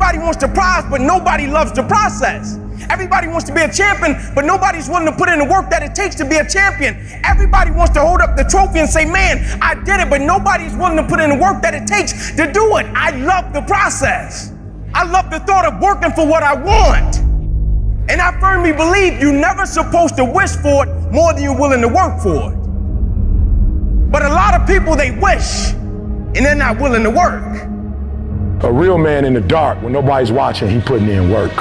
Everybody wants the prize, but nobody loves the process. Everybody wants to be a champion, but nobody's willing to put in the work that it takes to be a champion. Everybody wants to hold up the trophy and say, man, I did it, but nobody's willing to put in the work that it takes to do it. I love the process. I love the thought of working for what I want. And I firmly believe you're never supposed to wish for it more than you're willing to work for it. But a lot of people, they wish, and they're not willing to work. A real man in the dark, when nobody's watching, he putting in work.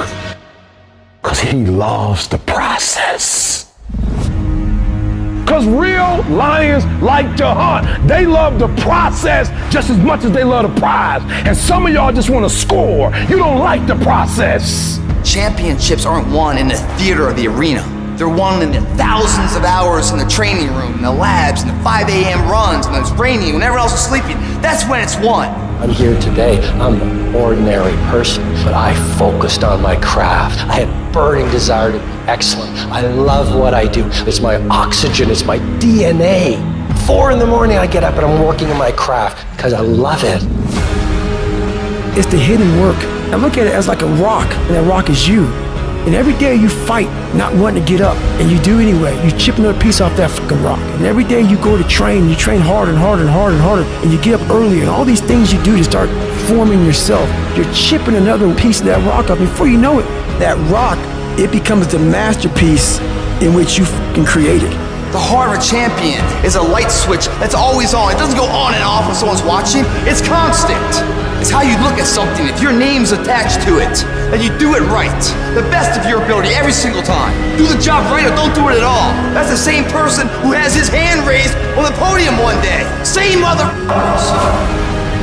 Because he loves the process. Because real lions like to hunt. They love the process just as much as they love the prize. And some of y'all just want to score. You don't like the process. Championships aren't won in the theater or the arena. They're won in the thousands of hours in the training room, in the labs, in the 5 a.m. runs, when it's raining, when everyone else is sleeping. That's when it's won. I'm here today. I'm an ordinary person, but I focused on my craft. I had burning desire to be excellent. I love what I do. It's my oxygen. It's my DNA. 4 in the morning I get up and I'm working on my craft because I love it. It's the hidden work. I look at it as like a rock, and that rock is you. And every day you fight not wanting to get up, and you do anyway. You chip another piece off that fucking rock. And every day you go to train, you train harder and harder and harder and harder, and you get up early, and all these things you do to start forming yourself. You're chipping another piece of that rock up. Before you know it, that rock, it becomes the masterpiece in which you fucking created. The heart of a champion is a light switch that's always on. It doesn't go on and off when someone's watching. It's constant. It's how you look at something. If your name's attached to it, then you do it right. The best of your ability every single time. Do the job right or don't do it at all. That's the same person who has his hand raised on the podium one day. Same motherfuckers.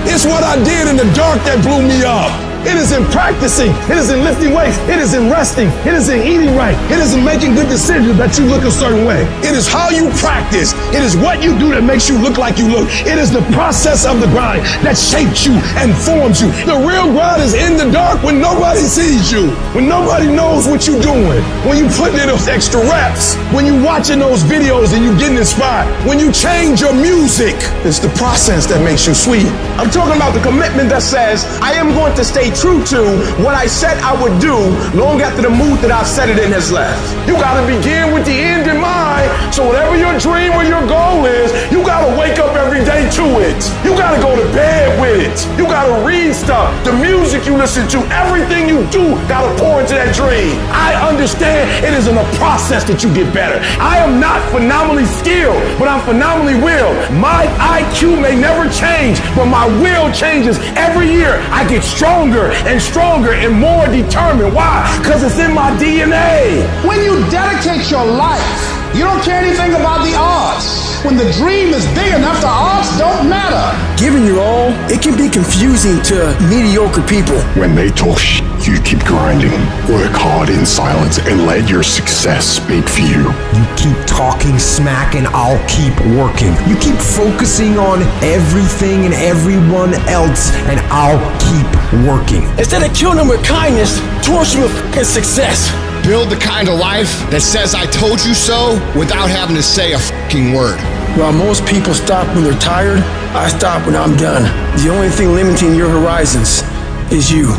It's what I did in the dark that blew me up. It is in practicing. It is in lifting weights. It is in resting. It is in eating right. It is in making good decisions that you look a certain way. It is how you practice. It is what you do that makes you look like you look. It is the process of the grind that shapes you and forms you. The real grind is in the dark when nobody sees you, when nobody knows what you're doing, when you put in those extra reps, when you watching those videos and you getting inspired, when you change your music. It's the process that makes you sweet. I'm talking about the commitment that says, I am going to stay true to what I said I would do long after the mood that I've set it in has left. You gotta begin with the end in mind. So whatever your dream or your goal is, you gotta wake up every day to it. You gotta go to bed with it. You gotta read stuff. The music you listen to, everything you do gotta pour into that dream. I understand it is in a process that you get better. I am not phenomenally skilled, but I'm phenomenally willed. My IQ may never change, but my will changes every year. I get stronger and stronger and more determined. Why? Because it's in my DNA. When you dedicate your life, you don't care anything about the odds. When the dream is big enough, the odds don't matter. Giving your all, it can be confusing to mediocre people. When they talk shit, you keep grinding. Work hard in silence and let your success speak for you. You keep talking smack and I'll keep working. You keep focusing on everything and everyone else and I'll keep working. Instead of killing them with kindness, torch them with fucking success. Build the kind of life that says I told you so without having to say a fucking word. While most people stop when they're tired, I stop when I'm done. The only thing limiting your horizons is you.